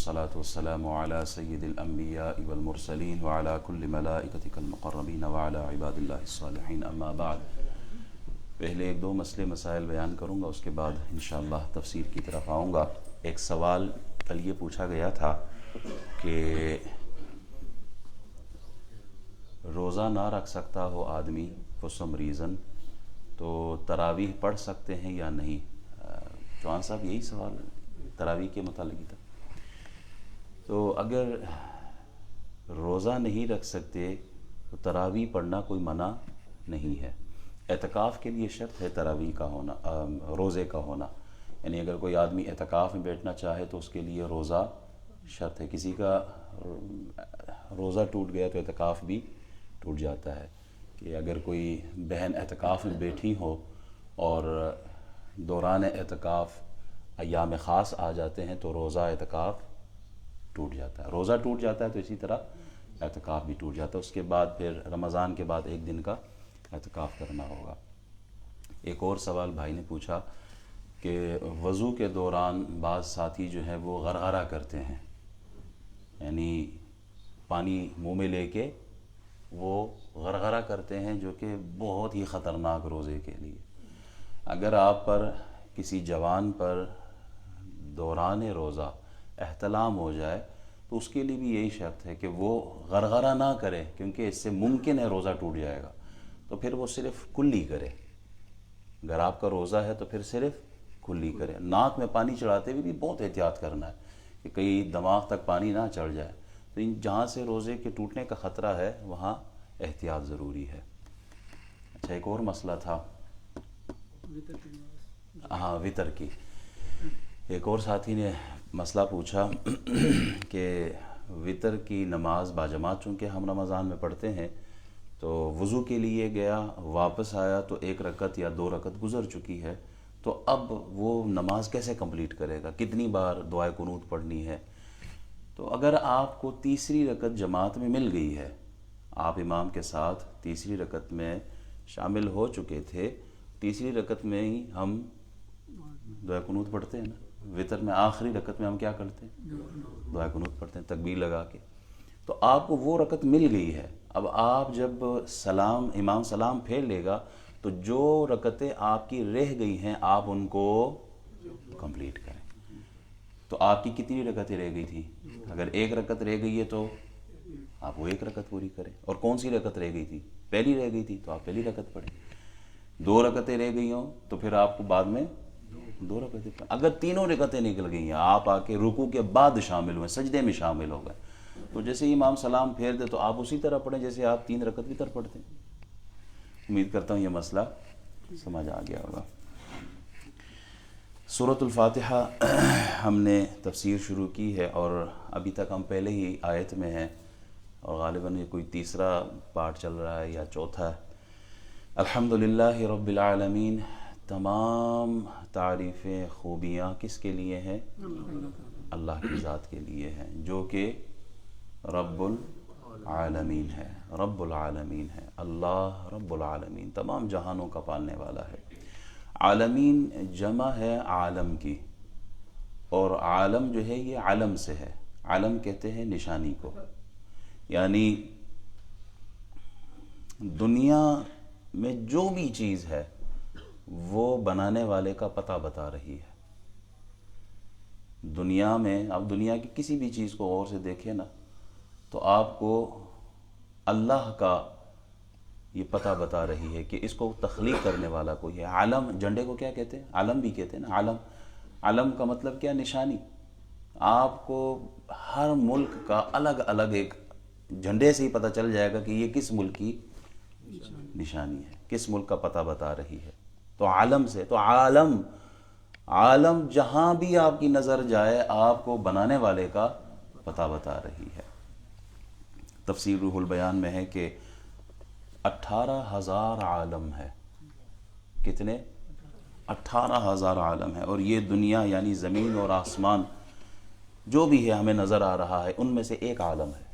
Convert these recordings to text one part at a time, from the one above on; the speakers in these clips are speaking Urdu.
الصلاة والسلام على سيد الأنبياء والمرسلين وعلى كل ملائكتك المقربين وعلى عباد الله الصالحين اما بعد۔ پہلے ایک دو مسائل بیان کروں گا، اس کے بعد انشاءاللہ تفسیر کی طرف آؤں گا۔ ایک سوال کل یہ پوچھا گیا تھا کہ روزہ نہ رکھ سکتا ہو آدمی for some reason تو تراویح پڑھ سکتے ہیں یا نہیں؟ چوہان صاحب یہی سوال تراویح کے متعلق ہی تھا۔ تو اگر روزہ نہیں رکھ سکتے تو تراویح پڑھنا کوئی منع نہیں ہے۔ اعتکاف کے لیے شرط ہے تراویح کا ہونا، روزے کا ہونا، یعنی اگر کوئی آدمی اعتکاف میں بیٹھنا چاہے تو اس کے لیے روزہ شرط ہے۔ کسی کا روزہ ٹوٹ گیا تو اعتکاف بھی ٹوٹ جاتا ہے، کہ اگر کوئی بہن اعتکاف میں بیٹھی ہو اور دوران اعتکاف ایام خاص آ جاتے ہیں تو روزہ اعتکاف ٹوٹ جاتا ہے۔ روزہ ٹوٹ جاتا ہے تو اسی طرح اعتکاف بھی ٹوٹ جاتا ہے۔ اس کے بعد پھر رمضان کے بعد ایک دن کا اعتکاف کرنا ہوگا۔ ایک اور سوال بھائی نے پوچھا کہ وضو کے دوران بعض ساتھی جو ہیں وہ غرغرہ کرتے ہیں، یعنی پانی منہ میں لے کے وہ غرغرہ کرتے ہیں، جو کہ بہت ہی خطرناک روزے کے لیے۔ اگر آپ پر کسی جوان پر دوران روزہ احتلام ہو جائے تو اس کے لیے بھی یہی شرط ہے کہ وہ غرغرہ نہ کرے، کیونکہ اس سے ممکن ہے روزہ ٹوٹ جائے گا، تو پھر وہ صرف کلی کرے۔ اگر آپ کا روزہ ہے تو پھر صرف کلی کرے۔ ناک میں پانی چڑھاتے ہوئے بھی بہت احتیاط کرنا ہے کہ کہیں دماغ تک پانی نہ چڑھ جائے۔ تو جہاں سے روزے کے ٹوٹنے کا خطرہ ہے وہاں احتیاط ضروری ہے۔ اچھا، ایک اور مسئلہ تھا، ہاں وطر کی۔ ایک اور ساتھی نے مسئلہ پوچھا کہ وطر کی نماز باجماعت چونکہ ہم رمضان میں پڑھتے ہیں، تو وضو کے لیے گیا، واپس آیا تو 1 رکعت یا 2 رکعت گزر چکی ہے، تو اب وہ نماز کیسے کمپلیٹ کرے گا؟ کتنی بار دعائے قنوت پڑھنی ہے؟ تو اگر آپ کو تیسری رکعت جماعت میں مل گئی ہے، آپ امام کے ساتھ تیسری رکعت میں شامل ہو چکے تھے، تیسری رکعت میں ہی ہم دعائے قنوت پڑھتے ہیں نا۔ وطر میں آخری رکعت میں ہم کیا کرتے ہیں؟ دعائے قنوت پڑھتے ہیں تکبیر لگا کے۔ تو آپ کو وہ رکعت مل گئی ہے، اب آپ جب امام سلام پھیر لے گا تو جو رکعتیں آپ کی رہ گئی ہیں آپ ان کو کمپلیٹ کریں۔ تو آپ کی کتنی رکعتیں رہ گئی تھی؟ اگر 1 رکعت رہ گئی ہے تو آپ وہ 1 رکعت پوری کریں۔ اور کون سی رکعت رہ گئی تھی؟ پہلی رہ گئی تھی تو آپ پہلی رکعت پڑھیں۔ 2 رکعتیں رہ گئی ہوں تو پھر آپ کو بعد میں 2 رکعتیں پڑھیں۔ اگر تینوں رکعتیں نکل گئی ہیں، آپ آ کے رکوع کے بعد شامل ہوئے، سجدے میں شامل ہو گئے، تو جیسے ہی امام سلام پھیر دے تو آپ اسی طرح پڑھیں جیسے آپ 3 رکعت وطر پڑھتے ہیں۔ امید کرتا ہوں یہ مسئلہ سمجھ آ گیا ہوگا۔ سورۃ الفاتحہ ہم نے تفسیر شروع کی ہے اور ابھی تک ہم پہلے ہی آیت میں ہیں، اور غالباً یہ کوئی تیسرا پارٹ چل رہا ہے یا چوتھا ہے۔ الحمدللہ رب العالمین، تمام تعریفیں خوبیاں کس کے لیے ہیں؟ اللہ کی ذات کے لیے ہیں، جو کہ رب العالمین ہے، رب العالمین ہے۔ اللہ رب العالمین تمام جہانوں کا پالنے والا ہے۔ عالمین جمع ہے عالم کی، اور عالم جو ہے یہ علم سے ہے۔ علم کہتے ہیں نشانی کو، یعنی دنیا میں جو بھی چیز ہے وہ بنانے والے کا پتہ بتا رہی ہے۔ دنیا میں آپ دنیا کی کسی بھی چیز کو غور سے دیکھیں نا تو آپ کو اللہ کا یہ پتہ بتا رہی ہے کہ اس کو تخلیق کرنے والا کوئی ہے۔ علم، جھنڈے کو کیا کہتے ہیں؟ علم بھی کہتے ہیں نا۔ علم، علم کا مطلب کیا؟ نشانی۔ آپ کو ہر ملک کا الگ الگ ایک جھنڈے سے ہی پتہ چل جائے گا کہ یہ کس ملک کی نشانی ہے، کس ملک کا پتہ بتا رہی ہے۔ تو عالم سے، تو عالم جہاں بھی آپ کی نظر جائے آپ کو بنانے والے کا پتہ بتا رہی ہے۔ تفسیر روح البیان میں ہے کہ 18,000 عالم ہے۔ کتنے؟ 18,000 عالم ہے، اور یہ دنیا یعنی زمین اور آسمان جو بھی ہے ہمیں نظر آ رہا ہے، ان میں سے ایک عالم ہے،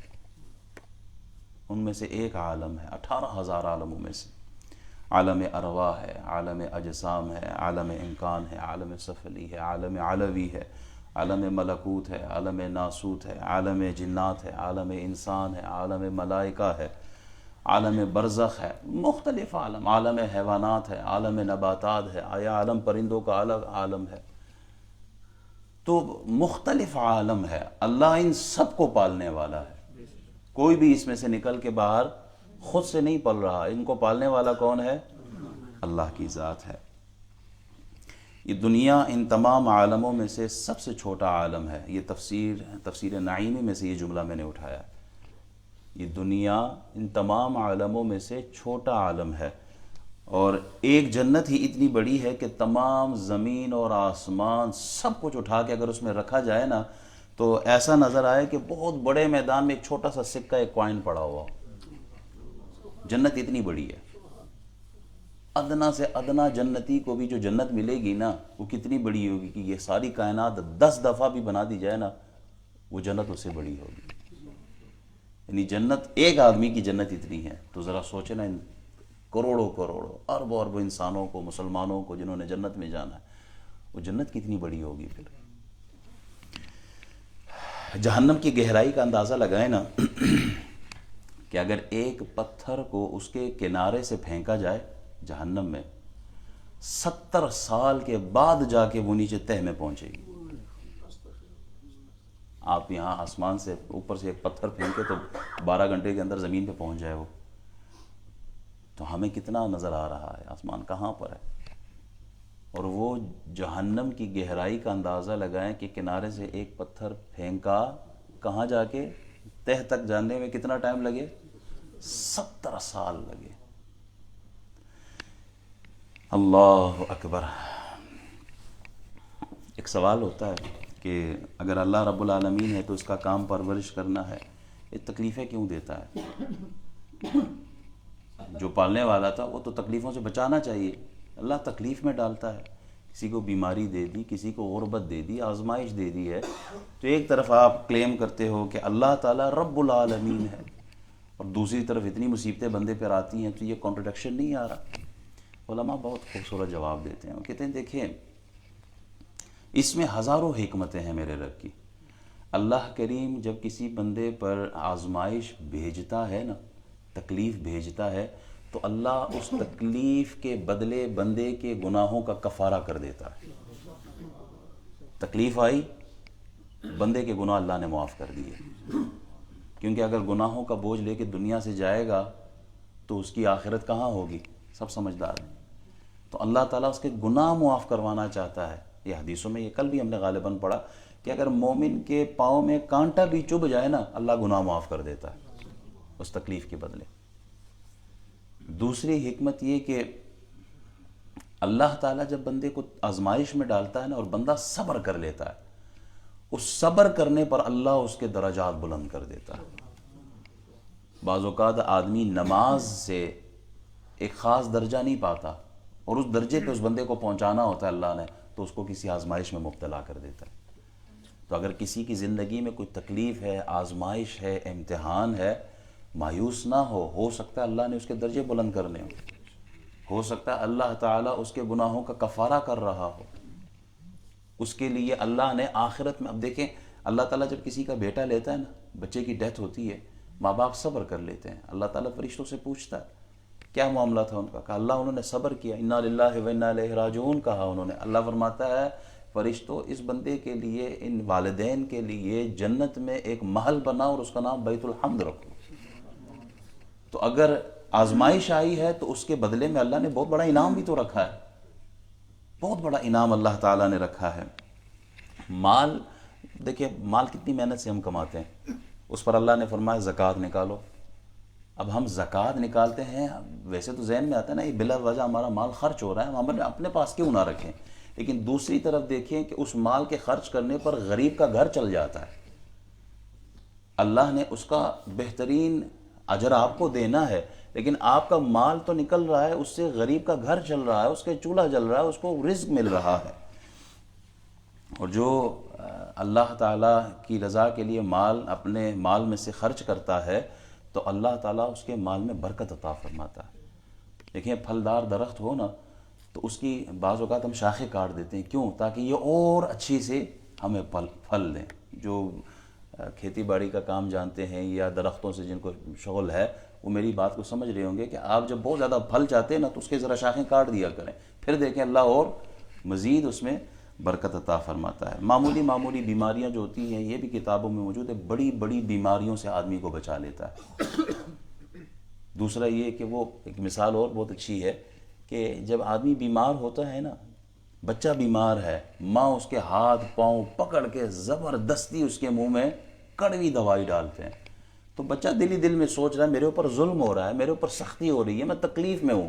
ان میں سے ایک عالم ہے 18,000 عالموں میں سے۔ عالم ارواح ہے، عالم اجسام ہے، عالم امکان ہے، عالم سفلی ہے، عالم علوی ہے، عالم ملکوت ہے، عالم ناسوت ہے، عالم جنات ہے، عالم انسان ہے، عالم ملائکہ ہے، عالم برزخ ہے، مختلف عالم، عالم حیوانات ہے، عالم نباتات ہے، آیا عالم پرندوں کا الگ عالم ہے، تو مختلف عالم ہے۔ اللہ ان سب کو پالنے والا ہے، کوئی بھی اس میں سے نکل کے باہر خود سے نہیں پل رہا، ان کو پالنے والا کون ہے؟ اللہ کی ذات ہے۔ یہ دنیا ان تمام عالموں میں سے سب سے چھوٹا عالم ہے، یہ تفسیر نعیمی میں سے یہ جملہ میں نے اٹھایا ہے۔ یہ دنیا ان تمام عالموں میں سے چھوٹا عالم ہے، اور ایک جنت ہی اتنی بڑی ہے کہ تمام زمین اور آسمان سب کچھ اٹھا کے اگر اس میں رکھا جائے نا تو ایسا نظر آئے کہ بہت بڑے میدان میں ایک چھوٹا سا سکہ، ایک کوائن پڑا ہوا۔ جنت اتنی بڑی ہے، ادنا سے ادنا جنتی کو بھی جو جنت ملے گی نا وہ کتنی بڑی ہوگی کہ یہ ساری کائنات 10 دفعہ بھی بنا دی جائے نا وہ جنت اس سے بڑی ہوگی۔ یعنی جنت، ایک آدمی کی جنت اتنی ہے، تو ذرا سوچے نا ان کروڑوں اربوں اربوں انسانوں کو، مسلمانوں کو جنہوں نے جنت میں جانا ہے، وہ جنت کتنی بڑی ہوگی۔ پھر جہنم کی گہرائی کا اندازہ لگائیں نا کہ اگر ایک پتھر کو اس کے کنارے سے پھینکا جائے جہنم میں، 70 سال کے بعد جا کے وہ نیچے تہہ میں پہنچے گی۔ آپ یہاں آسمان سے اوپر سے ایک پتھر پھینکے تو 12 گھنٹے کے اندر زمین پہ پہنچ جائے وہ، تو ہمیں کتنا نظر آ رہا ہے آسمان کہاں پر ہے، اور وہ جہنم کی گہرائی کا اندازہ لگائیں کہ کنارے سے ایک پتھر پھینکا، کہاں جا کے تہہ تک جانے میں کتنا ٹائم لگے؟ 70 سال لگے۔ اللہ اکبر۔ ایک سوال ہوتا ہے کہ اگر اللہ رب العالمین ہے تو اس کا کام پرورش کرنا ہے، یہ تکلیفیں کیوں دیتا ہے؟ جو پالنے والا تھا وہ تو تکلیفوں سے بچانا چاہیے، اللہ تکلیف میں ڈالتا ہے، کسی کو بیماری دے دی، کسی کو غربت دے دی، آزمائش دے دی ہے، تو ایک طرف آپ کلیم کرتے ہو کہ اللہ تعالیٰ رب العالمین ہے، اور دوسری طرف اتنی مصیبتیں بندے پر آتی ہیں، تو یہ کانٹرڈکشن نہیں آ رہا؟ علماء بہت خوبصورت جواب دیتے ہیں، وہ کہتے ہیں دیکھیں اس میں ہزاروں حکمتیں ہیں میرے رب کی۔ اللہ کریم جب کسی بندے پر آزمائش بھیجتا ہے نا، تکلیف بھیجتا ہے، تو اللہ اس تکلیف کے بدلے بندے کے گناہوں کا کفارہ کر دیتا ہے۔ تکلیف آئی، بندے کے گناہ اللہ نے معاف کر دیے، کیونکہ اگر گناہوں کا بوجھ لے کے دنیا سے جائے گا تو اس کی آخرت کہاں ہوگی؟ سب سمجھدار ہیں۔ تو اللہ تعالیٰ اس کے گناہ معاف کروانا چاہتا ہے۔ یہ حدیثوں میں، یہ کل بھی ہم نے غالباً پڑھا کہ اگر مومن کے پاؤں میں کانٹا بھی چبھ جائے نا اللہ گناہ معاف کر دیتا ہے اس تکلیف کے بدلے۔ دوسری حکمت یہ کہ اللہ تعالیٰ جب بندے کو آزمائش میں ڈالتا ہے نا اور بندہ صبر کر لیتا ہے، اس صبر کرنے پر اللہ اس کے درجات بلند کر دیتا ہے۔ بعض اوقات آدمی نماز سے ایک خاص درجہ نہیں پاتا، اور اس درجے پہ اس بندے کو پہنچانا ہوتا ہے اللہ نے، تو اس کو کسی آزمائش میں مبتلا کر دیتا ہے۔ تو اگر کسی کی زندگی میں کوئی تکلیف ہے، آزمائش ہے، امتحان ہے، مایوس نہ ہو سکتا ہے اللہ نے اس کے درجے بلند کرنے ہو سکتا ہے اللہ تعالیٰ اس کے گناہوں کا کفارہ کر رہا ہو، اس کے لیے اللہ نے آخرت میں۔ اب دیکھیں اللہ تعالیٰ جب کسی کا بیٹا لیتا ہے نا، بچے کی ڈیتھ ہوتی ہے، ماں باپ صبر کر لیتے ہیں، اللہ تعالیٰ فرشتوں سے پوچھتا ہے کیا معاملہ تھا ان کا، کہا اللہ انہوں نے صبر کیا، انا للہ و انا الیہ راجعون کہا انہوں نے۔ اللہ فرماتا ہے فرشتوں اس بندے کے لیے، ان والدین کے لیے جنت میں ایک محل بنا اور اس کا نام بیت الحمد رکھو۔ تو اگر آزمائش آئی ہے تو اس کے بدلے میں اللہ نے بہت بڑا انعام بھی تو رکھا ہے، بہت بڑا انعام اللہ تعالیٰ نے رکھا ہے۔ مال، دیکھیں مال کتنی محنت سے ہم کماتے ہیں، اس پر اللہ نے فرمایا زکوٰۃ نکالو۔ اب ہم زکوٰۃ نکالتے ہیں، ویسے تو ذہن میں آتا ہے نا یہ بلا وجہ ہمارا مال خرچ ہو رہا ہے، ہم اپنے پاس کیوں نہ رکھیں، لیکن دوسری طرف دیکھیں کہ اس مال کے خرچ کرنے پر غریب کا گھر چل جاتا ہے، اللہ نے اس کا بہترین اجر آپ کو دینا ہے، لیکن آپ کا مال تو نکل رہا ہے، اس سے غریب کا گھر چل رہا ہے، اس کے چولہا جل رہا ہے، اس کو رزق مل رہا ہے۔ اور جو اللہ تعالیٰ کی رضا کے لیے مال اپنے مال میں سے خرچ کرتا ہے تو اللہ تعالیٰ اس کے مال میں برکت عطا فرماتا ہے۔ دیکھیں پھلدار درخت ہو نا تو اس کی بعض اوقات ہم شاخیں کاٹ دیتے ہیں، کیوں؟ تاکہ یہ اور اچھی سے ہمیں پھل دیں. جو کھیتی باڑی کا کام جانتے ہیں یا درختوں سے جن کو شغل ہے وہ میری بات کو سمجھ رہے ہوں گے کہ آپ جب بہت زیادہ پھل چاہتے ہیں نا تو اس کے ذرا شاخیں کاٹ دیا کریں, پھر دیکھیں اللہ اور مزید اس میں برکت عطا فرماتا ہے. معمولی بیماریاں جو ہوتی ہیں یہ بھی کتابوں میں موجود ہے, بڑی بڑی بیماریوں سے آدمی کو بچا لیتا ہے. دوسرا یہ کہ وہ ایک مثال اور بہت اچھی ہے کہ جب آدمی بیمار ہوتا ہے نا, بچہ بیمار ہے, ماں اس کے ہاتھ پاؤں پکڑ کے زبردستی اس کے منہ میں کڑوی دوائی ڈالتے ہیں, تو بچہ دل ہی دل میں سوچ رہا ہے میرے اوپر ظلم ہو رہا ہے, میرے اوپر سختی ہو رہی ہے, میں تکلیف میں ہوں,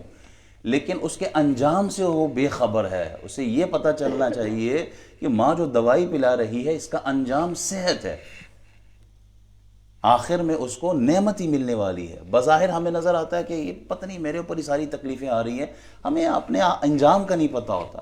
لیکن اس کے انجام سے وہ بے خبر ہے. اسے یہ پتہ چلنا چاہیے کہ ماں جو دوائی پلا رہی ہے اس کا انجام صحت ہے, آخر میں اس کو نعمت ہی ملنے والی ہے. بظاہر ہمیں نظر آتا ہے کہ یہ پتہ نہیں میرے اوپر ہی ساری تکلیفیں آ رہی ہیں, ہمیں اپنے انجام کا نہیں پتہ ہوتا.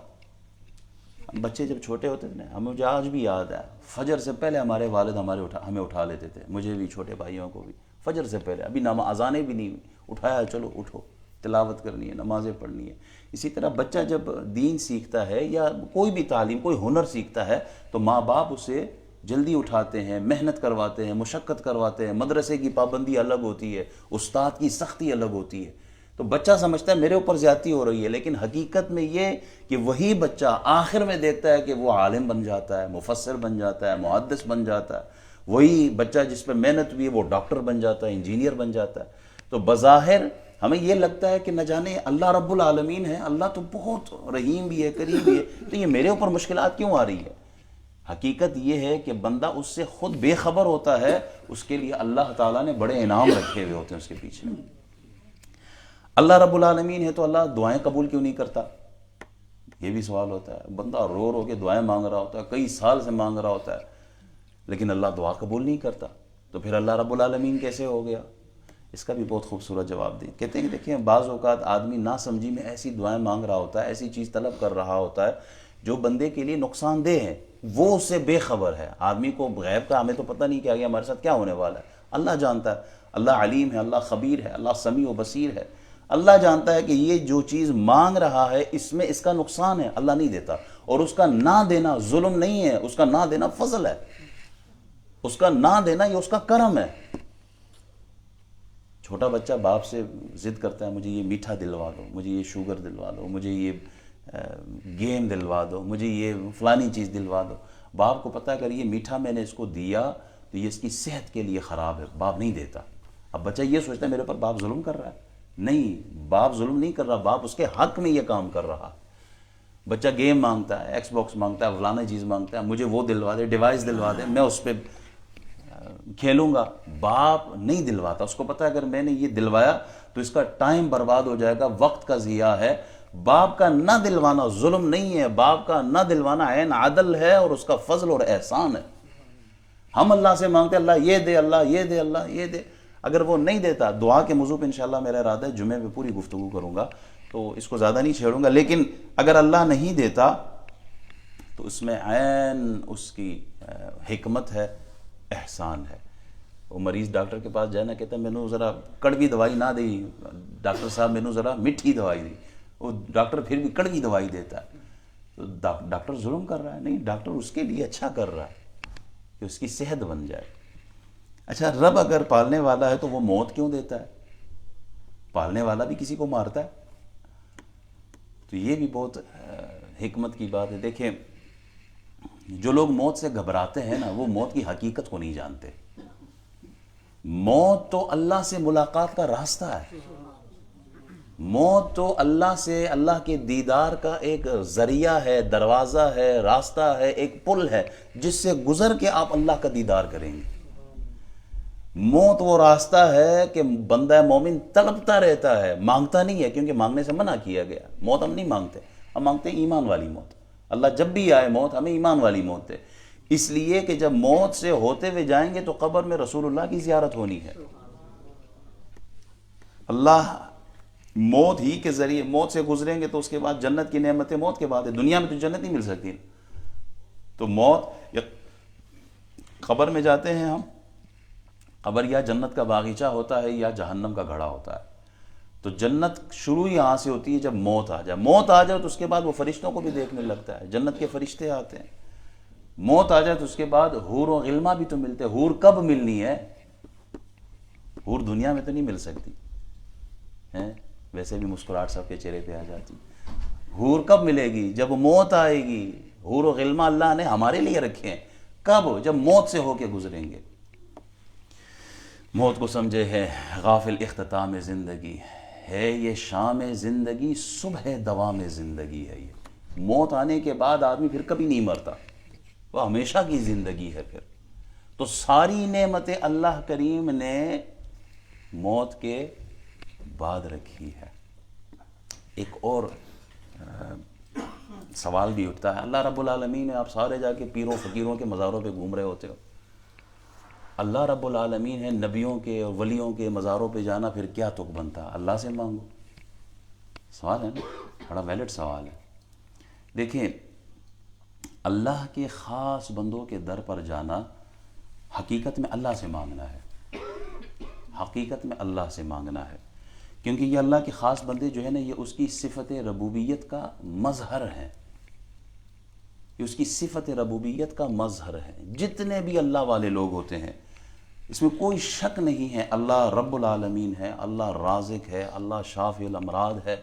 بچے جب چھوٹے ہوتے تھے نا, مجھے آج بھی یاد ہے, فجر سے پہلے ہمارے والد ہمیں اٹھا لیتے تھے, مجھے بھی چھوٹے بھائیوں کو بھی فجر سے پہلے, ابھی اذانیں بھی نہیں ہوئی, اٹھایا چلو اٹھو, تلاوت کرنی ہے, نمازیں پڑھنی ہے. اسی طرح بچہ جب دین سیکھتا ہے یا کوئی بھی تعلیم کوئی ہنر سیکھتا ہے تو ماں باپ اسے جلدی اٹھاتے ہیں, محنت کرواتے ہیں, مشقت کرواتے ہیں. مدرسے کی پابندی الگ ہوتی ہے, استاد کی سختی الگ ہوتی ہے, تو بچہ سمجھتا ہے میرے اوپر زیادتی ہو رہی ہے, لیکن حقیقت میں یہ کہ وہی بچہ آخر میں دیکھتا ہے کہ وہ عالم بن جاتا ہے, مفسر بن جاتا ہے, محدث بن جاتا ہے. وہی بچہ جس پہ محنت ہوئی ہے وہ ڈاکٹر بن جاتا ہے, انجینئر بن جاتا ہے. تو بظاہر ہمیں یہ لگتا ہے کہ نہ جانے اللہ رب العالمین ہے, اللہ تو بہت رحیم بھی ہے, کریم بھی ہے, تو یہ میرے اوپر مشکلات کیوں آ رہی ہے. حقیقت یہ ہے کہ بندہ اس سے خود بے خبر ہوتا ہے, اس کے لیے اللہ تعالیٰ نے بڑے انعام رکھے ہوئے ہوتے ہیں اس کے پیچھے. اللہ رب العالمین ہے تو اللہ دعائیں قبول کیوں نہیں کرتا, یہ بھی سوال ہوتا ہے. بندہ رو رو کے دعائیں مانگ رہا ہوتا ہے, کئی سال سے مانگ رہا ہوتا ہے, لیکن اللہ دعا قبول نہیں کرتا, تو پھر اللہ رب العالمین کیسے ہو گیا. اس کا بھی بہت خوبصورت جواب دیں. کہتے ہیں کہ دیکھیں بعض اوقات آدمی ناسمجھی میں ایسی دعائیں مانگ رہا ہوتا ہے, ایسی چیز طلب کر رہا ہوتا ہے جو بندے کے لیے نقصان دہ ہے, وہ اس سے بے خبر ہے. آدمی کو غیب کا ہمیں تو پتہ نہیں کہ آگے ہمارے ساتھ کیا ہونے والا ہے, اللہ جانتا ہے. اللہ علیم ہے, اللہ خبیر ہے, اللہ سمیع و بصیر ہے. اللہ جانتا ہے کہ یہ جو چیز مانگ رہا ہے اس میں اس کا نقصان ہے, اللہ نہیں دیتا. اور اس کا نہ دینا ظلم نہیں ہے, اس کا نہ دینا فضل ہے, اس کا نہ دینا یہ اس کا کرم ہے. چھوٹا بچہ باپ سے ضد کرتا ہے, مجھے یہ میٹھا دلوا دو, مجھے یہ شوگر دلوا دو, مجھے یہ گیم دلوا دو, مجھے یہ فلانی چیز دلوا دو. باپ کو پتہ ہے اگر یہ میٹھا میں نے اس کو دیا تو یہ اس کی صحت کے لیے خراب ہے, باپ نہیں دیتا. اب بچہ یہ سوچتا ہے میرے اوپر باپ ظلم کر رہا ہے. نہیں, باپ ظلم نہیں کر رہا, باپ اس کے حق میں یہ کام کر رہا. بچہ گیم مانگتا ہے, ایکس باکس مانگتا ہے, فلانا چیز مانگتا ہے, مجھے وہ دلوا دے, ڈیوائس دلوا دے, میں اس پہ کھیلوں گا. باپ نہیں دلواتا, اس کو پتہ ہے اگر میں نے یہ دلوایا تو اس کا ٹائم برباد ہو جائے گا, وقت کا ضیاع ہے. باپ کا نہ دلوانا ظلم نہیں ہے, باپ کا نہ دلوانا عین عدل ہے اور اس کا فضل اور احسان ہے. ہم اللہ سے مانگتے ہیں اللہ یہ دے, اللہ یہ دے, اللہ یہ دے. اگر وہ نہیں دیتا, دعا کے موضوع پہ انشاءاللہ میرا ارادہ ہے جمعے پہ پوری گفتگو کروں گا تو اس کو زیادہ نہیں چھیڑوں گا, لیکن اگر اللہ نہیں دیتا تو اس میں عین اس کی حکمت ہے, احسان ہے. وہ مریض ڈاکٹر کے پاس جائے نا, کہتا ہے مینوں ذرا کڑوی دوائی نہ دی ڈاکٹر صاحب, مینوں ذرا میٹھی دوائی دی. وہ ڈاکٹر پھر بھی کڑوی دوائی دیتا ہے. تو ڈاکٹر ظلم کر رہا ہے؟ نہیں, ڈاکٹر اس کے لیے اچھا کر رہا ہے کہ اس کی صحت بن جائے. اچھا, رب اگر پالنے والا ہے تو وہ موت کیوں دیتا ہے؟ پالنے والا بھی کسی کو مارتا ہے. تو یہ بھی بہت حکمت کی بات ہے. دیکھیں, جو لوگ موت سے گھبراتے ہیں نا, وہ موت کی حقیقت کو نہیں جانتے. موت تو اللہ سے ملاقات کا راستہ ہے. موت تو اللہ سے, اللہ کے دیدار کا ایک ذریعہ ہے, دروازہ ہے, راستہ ہے, ایک پل ہے جس سے گزر کے آپ اللہ کا دیدار کریں گے. موت وہ راستہ ہے کہ بندہ مومن تڑپتا رہتا ہے, مانگتا نہیں ہے, کیونکہ مانگنے سے منع کیا گیا. موت ہم نہیں مانگتے, ہم مانگتے ہیں ایمان والی موت. اللہ جب بھی آئے موت, ہمیں ایمان والی موت دے. اس لیے کہ جب موت سے ہوتے ہوئے جائیں گے تو قبر میں رسول اللہ کی زیارت ہونی ہے. اللہ موت ہی کے ذریعے موت سے گزریں گے تو اس کے بعد جنت کی نعمتیں موت کے بعد ہے. دنیا میں تو جنت نہیں مل سکتی. تو موت یا قبر میں جاتے ہیں ہم, قبر یا جنت کا باغیچہ ہوتا ہے یا جہنم کا گھڑا ہوتا ہے. تو جنت شروع یہاں سے ہوتی ہے جب موت آ جائے. موت آ جائے تو اس کے بعد وہ فرشتوں کو بھی دیکھنے لگتا ہے, جنت کے فرشتے آتے ہیں. موت آ جائے تو اس کے بعد حور و غلما بھی تو ملتے. حور کب ملنی ہے؟ حور دنیا میں تو نہیں مل سکتی ہیں، ویسے بھی مسکراہٹ سب کے چہرے پہ آ جاتی. حور کب ملے گی؟ جب موت آئے گی. حور و غلما اللہ نے ہمارے لیے رکھے ہیں. کب؟ جب موت سے ہو کے گزریں گے. موت کو سمجھے ہے غافل اختتام زندگی ہے، یہ شام زندگی صبح دوام زندگی ہے. یہ موت آنے کے بعد آدمی پھر کبھی نہیں مرتا، وہ ہمیشہ کی زندگی ہے. پھر تو ساری نعمتیں اللہ کریم نے موت کے بعد رکھی ہے. ایک اور سوال بھی اٹھتا ہے، اللہ رب العالمین نے، آپ سارے جا کے پیروں فقیروں کے مزاروں پہ گھوم رہے ہوتے ہو، اللہ رب العالمین ہے نبیوں کے اور ولیوں کے مزاروں پہ جانا پھر کیا تک بنتا؟ اللہ سے مانگو. سوال ہے نا، بڑا ویلڈ سوال ہے. دیکھیں، اللہ کے خاص بندوں کے در پر جانا حقیقت میں اللہ سے مانگنا ہے. حقیقت میں اللہ سے مانگنا ہے، کیونکہ یہ اللہ کے خاص بندے جو ہے نا، یہ اس کی صفت ربوبیت کا مظہر ہے. یہ اس کی صفت ربوبیت کا مظہر ہے. جتنے بھی اللہ والے لوگ ہوتے ہیں، اس میں کوئی شک نہیں ہے اللہ رب العالمین ہے، اللہ رازق ہے، اللہ شافی الامراض ہے،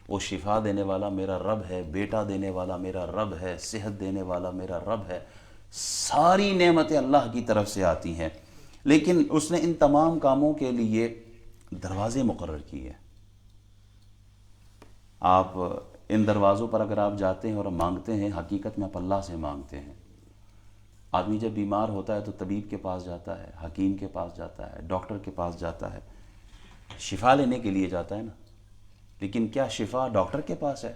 وہ شفا دینے والا میرا رب ہے، بیٹا دینے والا میرا رب ہے، صحت دینے والا میرا رب ہے. ساری نعمتیں اللہ کی طرف سے آتی ہیں، لیکن اس نے ان تمام کاموں کے لیے دروازے مقرر کیے. آپ ان دروازوں پر اگر آپ جاتے ہیں اور مانگتے ہیں، حقیقت میں آپ اللہ سے مانگتے ہیں. آدمی جب بیمار ہوتا ہے تو طبیب کے پاس جاتا ہے، حکیم کے پاس جاتا ہے، ڈاکٹر کے پاس جاتا ہے، شفا لینے کے لیے جاتا ہے نا. لیکن کیا شفا ڈاکٹر کے پاس ہے؟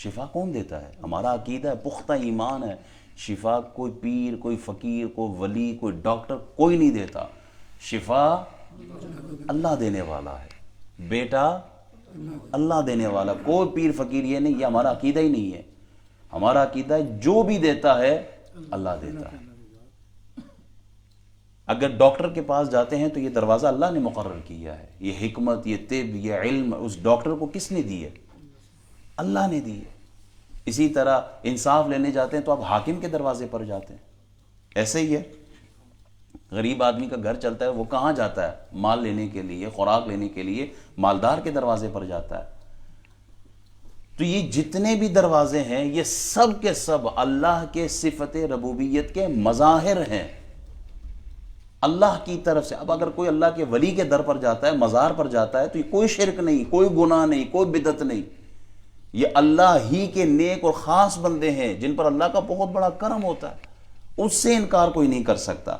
شفا کون دیتا ہے؟ ہمارا عقیدہ ہے، پختہ ایمان ہے، شفا کوئی پیر، کوئی فقیر، کوئی ولی، کوئی ڈاکٹر، کوئی نہیں دیتا. شفا اللہ دینے والا ہے، بیٹا اللہ دینے والا. کوئی پیر فقیر یہ نہیں، یہ ہمارا عقیدہ ہی نہیں ہے. ہمارا عقیدہ ہے جو بھی دیتا ہے اللہ دیتا ہے. اگر ڈاکٹر کے پاس جاتے ہیں تو یہ دروازہ اللہ نے مقرر کیا ہے. یہ حکمت، یہ طب، یہ علم اس ڈاکٹر کو کس نے دی ہے؟ اللہ نے دی ہے. اسی طرح انصاف لینے جاتے ہیں تو آپ حاکم کے دروازے پر جاتے ہیں. ایسے ہی ہے، غریب آدمی کا گھر چلتا ہے، وہ کہاں جاتا ہے؟ مال لینے کے لیے، خوراک لینے کے لیے مالدار کے دروازے پر جاتا ہے. تو یہ جتنے بھی دروازے ہیں یہ سب کے سب اللہ کے صفت ربوبیت کے مظاہر ہیں، اللہ کی طرف سے. اب اگر کوئی اللہ کے ولی کے در پر جاتا ہے، مزار پر جاتا ہے، تو یہ کوئی شرک نہیں، کوئی گناہ نہیں، کوئی بدعت نہیں. یہ اللہ ہی کے نیک اور خاص بندے ہیں جن پر اللہ کا بہت بڑا کرم ہوتا ہے. اس سے انکار کوئی نہیں کر سکتا.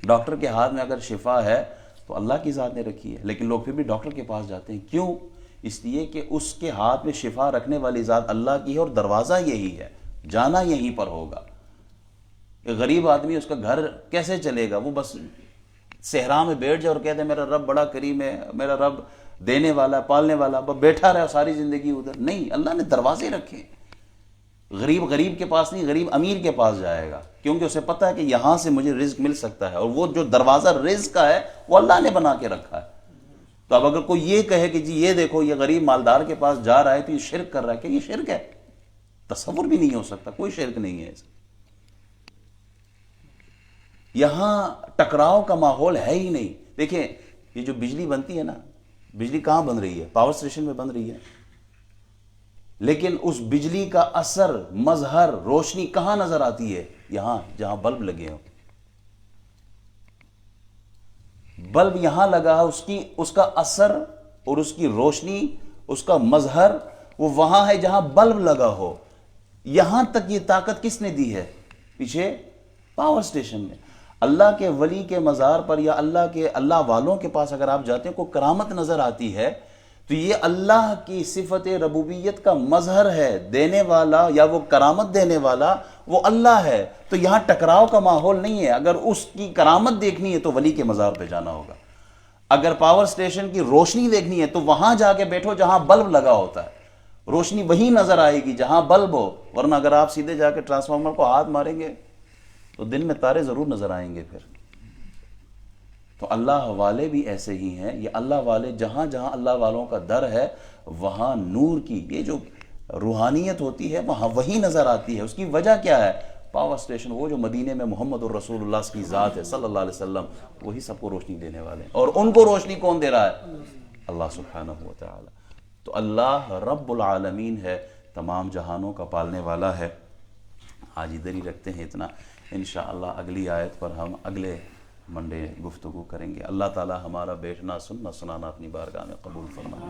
ڈاکٹر کے ہاتھ میں اگر شفا ہے تو اللہ کی ذات نے رکھی ہے، لیکن لوگ پھر بھی ڈاکٹر کے پاس جاتے ہیں. کیوں؟ اس لیے کہ اس کے ہاتھ میں شفا رکھنے والی ذات اللہ کی ہے اور دروازہ یہی ہے، جانا یہیں پر ہوگا. ایک غریب آدمی، اس کا گھر کیسے چلے گا؟ وہ بس صحرا میں بیٹھ جائے اور کہتے ہیں میرا رب بڑا کریم ہے، میرا رب دینے والا، پالنے والا، بس بیٹھا رہے ساری زندگی ادھر؟ نہیں، اللہ نے دروازے رکھے. غریب غریب کے پاس نہیں، غریب امیر کے پاس جائے گا، کیونکہ اسے پتہ ہے کہ یہاں سے مجھے رزق مل سکتا ہے، اور وہ جو دروازہ رزق کا ہے وہ اللہ نے بنا کے رکھا ہے. تو اب اگر کوئی یہ کہے کہ جی یہ دیکھو یہ غریب مالدار کے پاس جا رہا ہے تو یہ شرک کر رہا ہے، کہ یہ شرک ہے؟ تصور بھی نہیں ہو سکتا. کوئی شرک نہیں ہے. یہاں ٹکراؤ کا ماحول ہے ہی نہیں. دیکھیں، یہ جو بجلی بنتی ہے نا، بجلی کہاں بن رہی ہے؟ پاور اسٹیشن میں بن رہی ہے. لیکن اس بجلی کا اثر، مظہر، روشنی کہاں نظر آتی ہے؟ یہاں جہاں بلب لگے ہوں. بلب یہاں لگا ہے، اس کا اثر اور اس کی روشنی، اس کا مظہر وہ وہاں ہے جہاں بلب لگا ہو. یہاں تک یہ طاقت کس نے دی ہے؟ پیچھے پاور اسٹیشن میں. اللہ کے ولی کے مزار پر یا اللہ والوں کے پاس اگر آپ جاتے ہیں، کوئی کرامت نظر آتی ہے تو یہ اللہ کی صفت ربوبیت کا مظہر ہے. دینے والا یا وہ کرامت دینے والا وہ اللہ ہے. تو یہاں ٹکراؤ کا ماحول نہیں ہے. اگر اس کی کرامت دیکھنی ہے تو ولی کے مزار پہ جانا ہوگا. اگر پاور سٹیشن کی روشنی دیکھنی ہے تو وہاں جا کے بیٹھو جہاں بلب لگا ہوتا ہے. روشنی وہی نظر آئے گی جہاں بلب ہو، ورنہ اگر آپ سیدھے جا کے ٹرانسفارمر کو ہاتھ ماریں گے تو دن میں تارے ضرور نظر آئیں گے. پھر تو اللہ والے بھی ایسے ہی ہیں. یہ اللہ والے جہاں جہاں اللہ والوں کا در ہے وہاں نور کی، یہ جو روحانیت ہوتی ہے وہاں وہی نظر آتی ہے. اس کی وجہ کیا ہے؟ پاور سٹیشن وہ جو مدینے میں محمد الرسول اللہ کی ذات ہے صلی اللہ علیہ وسلم, وہی سب کو روشنی دینے والے ہیں. اور ان کو روشنی کون دے رہا ہے؟ اللہ سبحانہ و تعالی. تو اللہ رب العالمین ہے, تمام جہانوں کا پالنے والا ہے. آج ادھر ہی رکھتے ہیں اتنا. انشاءاللہ اگلی آیت پر ہم اگلے منڈے گفتگو کریں گے. اللہ تعالی ہمارا بیٹھنا سننا سنانا اپنی بارگاہ میں قبول فرمائے.